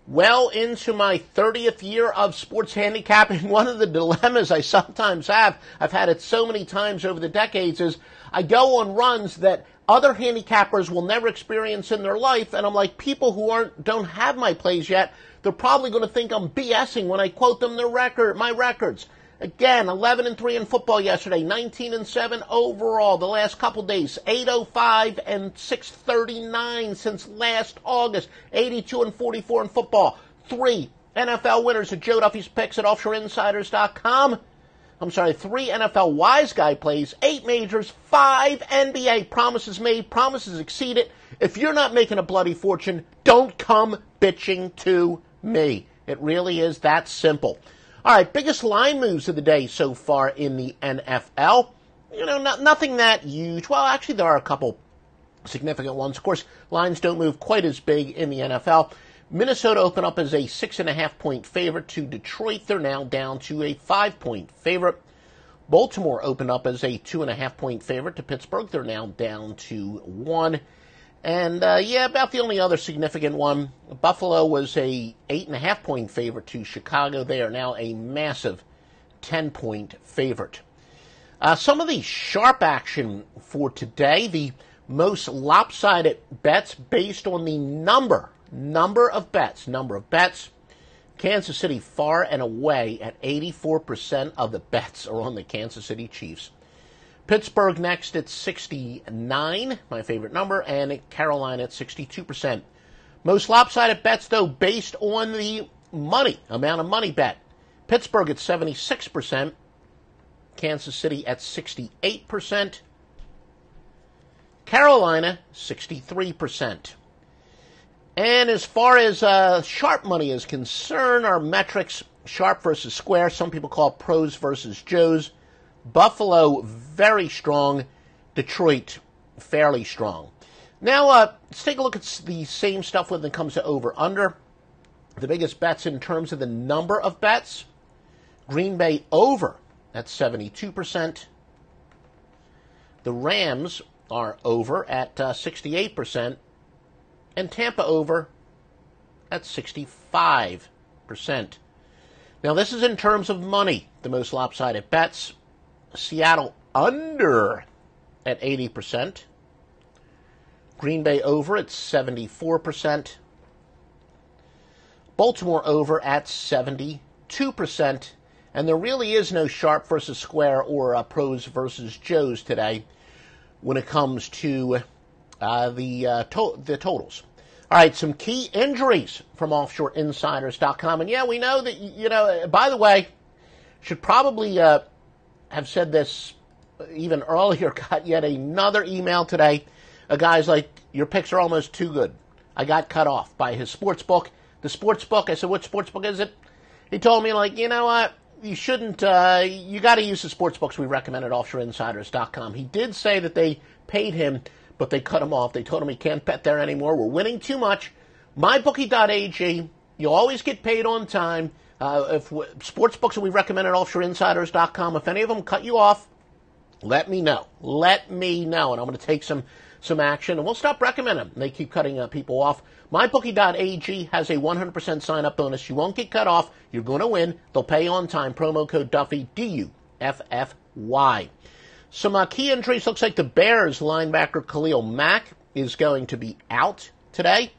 Well into my 30th year of sports handicapping. One of the dilemmas I sometimes have, I've had it so many times over the decades, is I go on runs that other handicappers will never experience in their life, and I'm like, people who don't have my plays yet, they're probably going to think I'm BSing when I quote them my records. Again, 11-3 in football yesterday, 19-7 overall the last couple days, 805 and 639 since last August, 82-44 in football. 3 NFL winners at Joe Duffy's picks at offshoreinsiders.com. 3 NFL wise guy plays, 8 majors, 5 NBA promises made, promises exceeded. If you're not making a bloody fortune, don't come bitching to me. It really is that simple. All right, biggest line moves of the day so far in the NFL. Nothing that huge. Well, actually, there are a couple significant ones. Of course, lines don't move quite as big in the NFL. Minnesota opened up as a 6.5-point favorite to Detroit. They're now down to a 5-point favorite. Baltimore opened up as a 2.5-point favorite to Pittsburgh. They're now down to 1. And, about the only other significant one, Buffalo was a 8.5-point favorite to Chicago. They are now a massive 10-point favorite. Some of the sharp action for today, the most lopsided bets based on the number of bets. Kansas City far and away at 84% of the bets are on the Kansas City Chiefs. Pittsburgh next at 69, my favorite number, and Carolina at 62%. Most lopsided bets, though, based on the amount of money bet. Pittsburgh at 76%, Kansas City at 68%, Carolina 63%. And as far as sharp money is concerned, our metrics, sharp versus square, some people call it pros versus Joes. Buffalo, very strong. Detroit, fairly strong. Now, let's take a look at the same stuff when it comes to over-under. The biggest bets in terms of the number of bets. Green Bay over at 72%. The Rams are over at 68%. And Tampa over at 65%. Now, this is in terms of money, the most lopsided bets. Seattle under at 80%. Green Bay over at 74%. Baltimore over at 72%. And there really is no sharp versus square or pros versus Joes today when it comes to the totals. All right, some key injuries from offshoreinsiders.com. And yeah, we know that, by the way, should probably have said this even earlier, got yet another email today. A guy's like, your picks are almost too good. I got cut off by his sports book. The sports book, I said, what sports book is it? He told me, you know what, you shouldn't, you got to use the sports books we recommend at offshoreinsiders.com. He did say that they paid him, but they cut him off. They told him he can't bet there anymore. We're winning too much. MyBookie.ag, you'll always get paid on time. If sports books that we recommend at offshoreinsiders.com, if any of them cut you off, let me know. And I'm going to take some action, and we'll stop recommending them. They keep cutting people off. MyBookie.ag has a 100% sign-up bonus. You won't get cut off. You're going to win. They'll pay on time. Promo code Duffy, DUFFY. Some key injuries. Looks like the Bears linebacker Khalil Mack is going to be out today.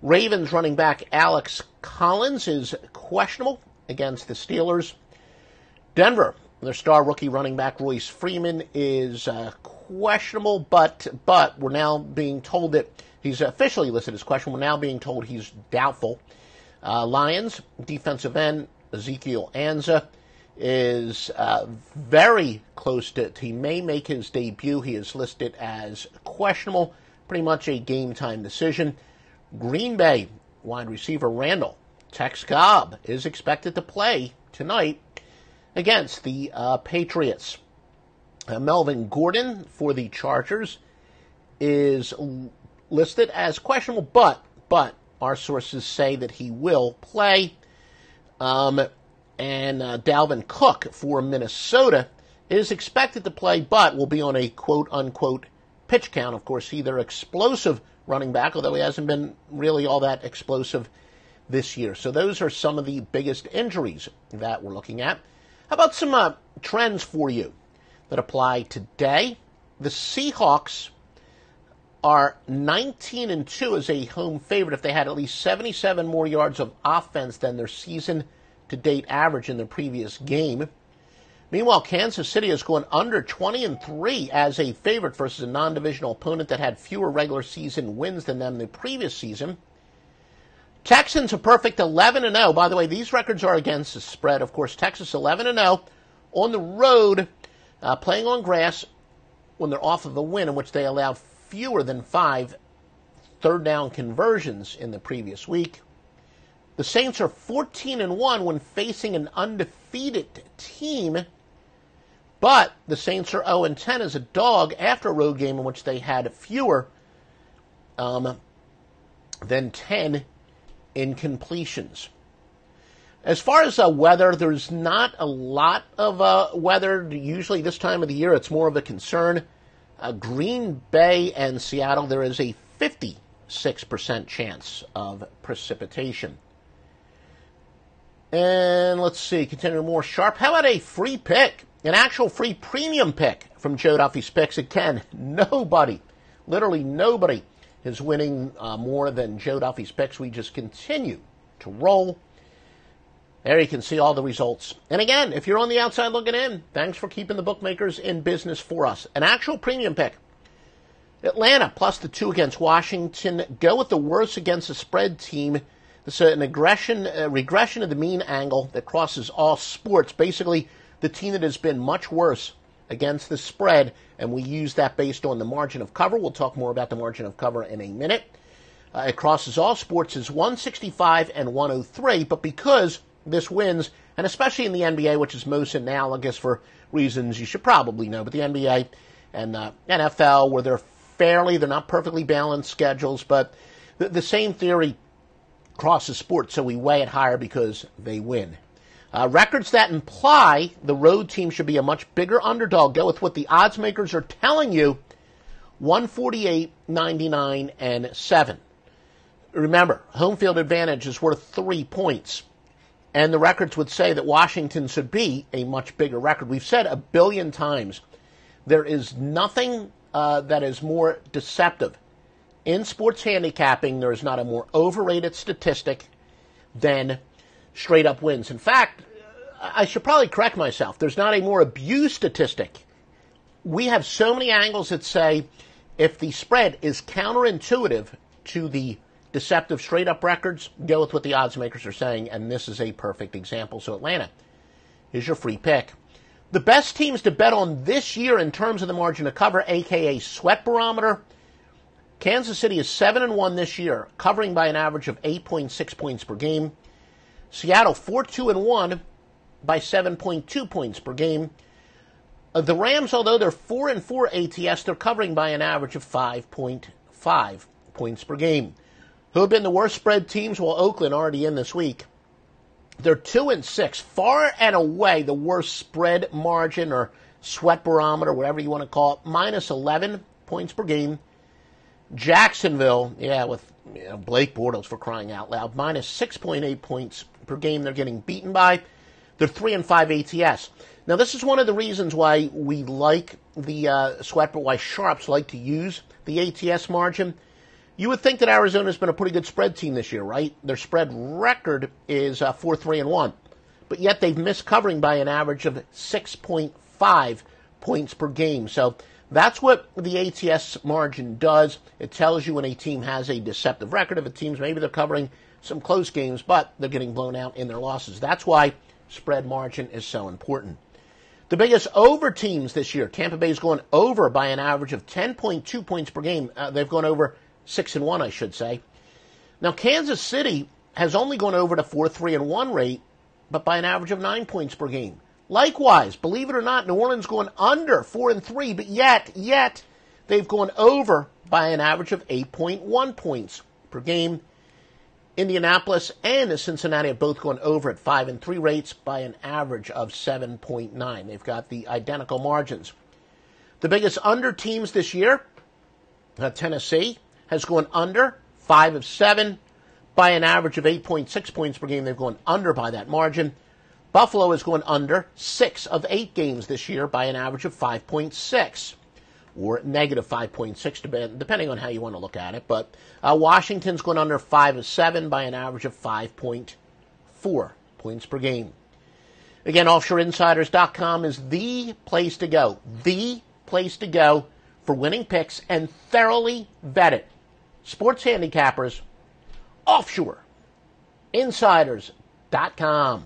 Ravens running back Alex Collins is questionable against the Steelers. Denver, their star rookie running back Royce Freeman is questionable, but we're now being told that he's officially listed as questionable. We're now being told he's doubtful. Lions defensive end Ezekiel Anza is very close to, he may make his debut. He is listed as questionable, pretty much a game-time decision. Green Bay wide receiver Randall Tex Cobb is expected to play tonight against the Patriots. Melvin Gordon for the Chargers is listed as questionable, but our sources say that he will play. And Dalvin Cook for Minnesota is expected to play, but will be on a quote-unquote pitch count. Of course, either explosive running back, although he hasn't been really all that explosive this year. So those are some of the biggest injuries that we're looking at. How about some trends for you that apply today? The Seahawks are 19-2 as a home favorite if they had at least 77 more yards of offense than their season-to-date average in the previous game. Meanwhile, Kansas City is going under 20-3 as a favorite versus a non-divisional opponent that had fewer regular season wins than them the previous season. Texans a perfect 11-0. By the way, these records are against the spread. Of course, Texas 11-0 on the road, playing on grass when they're off of a win in which they allowed fewer than 5 third down conversions in the previous week. The Saints are 14-1 when facing an undefeated team, but the Saints are 0-10 as a dog after a road game in which they had fewer than 10 incompletions. As far as weather, there's not a lot of weather. Usually this time of the year, it's more of a concern. Green Bay and Seattle, there is a 56% chance of precipitation. And let's see, continuing more sharp. How about a free pick? An actual free premium pick from Joe Duffy's Picks. Again, nobody, literally nobody, is winning more than Joe Duffy's Picks. We just continue to roll. There you can see all the results. And again, if you're on the outside looking in, thanks for keeping the bookmakers in business for us. An actual premium pick. Atlanta plus the 2 against Washington. Go with the worst against the spread team. This is an regression of the mean angle that crosses all sports. Basically, the team that has been much worse against the spread, and we use that based on the margin of cover. We'll talk more about the margin of cover in a minute. It crosses all sports is 165 and 103, but because this wins, and especially in the NBA, which is most analogous for reasons you should probably know, but the NBA and NFL, where they're not perfectly balanced schedules, but the same theory crosses sports, so we weigh it higher because they win. Records that imply the road team should be a much bigger underdog. Go with what the odds makers are telling you, 148, 99, and 7. Remember, home field advantage is worth 3 points. And the records would say that Washington should be a much bigger record. We've said 1 billion times, there is nothing that is more deceptive. In sports handicapping, there is not a more overrated statistic than straight-up wins. In fact, I should probably correct myself. There's not a more abused statistic. We have so many angles that say if the spread is counterintuitive to the deceptive straight-up records, go with what the odds makers are saying, and this is a perfect example. So Atlanta is your free pick. The best teams to bet on this year in terms of the margin of cover, a.k.a. sweat barometer, Kansas City is 7-1 this year, covering by an average of 8.6 points per game. Seattle 4-2-1 by 7.2 points per game. The Rams, although they're 4-4 ATS, they're covering by an average of 5.5 points per game. Who have been the worst spread teams? Well, Oakland already in this week. They're 2-6, far and away the worst spread margin or sweat barometer, whatever you want to call it, minus 11 points per game. Jacksonville, with Blake Bortles, for crying out loud, minus 6.8 points per game they're getting beaten by. They're 3-5 ATS. Now, this is one of the reasons why we like the sweat, but why sharps like to use the ATS margin. You would think that Arizona's been a pretty good spread team this year, right? Their spread record is 4-3-1, but yet they've missed covering by an average of 6.5 points per game. So that's what the ATS margin does. It tells you when a team has a deceptive record. If a team's maybe they're covering some close games, but they're getting blown out in their losses. That's why spread margin is so important. The biggest over teams this year, Tampa Bay's going over by an average of 10.2 points per game. They've gone over 6-1, I should say. Now, Kansas City has only gone over to 4-3-1 rate, but by an average of 9 points per game. Likewise, believe it or not, New Orleans going under 4-3, but yet they've gone over by an average of 8.1 points per game. Indianapolis and Cincinnati have both gone over at 5-3 rates by an average of 7.9. They've got the identical margins. The biggest under teams this year, Tennessee has gone under 5 of 7. by an average of 8.6 points per game. They've gone under by that margin. Buffalo has gone under 6 of 8 games this year by an average of 5.6. Or negative 5.6, depending on how you want to look at it. But Washington's gone under 5 of 7 by an average of 5.4 points per game. Again, OffshoreInsiders.com is the place to go. The place to go for winning picks and thoroughly vetted sports handicappers. OffshoreInsiders.com.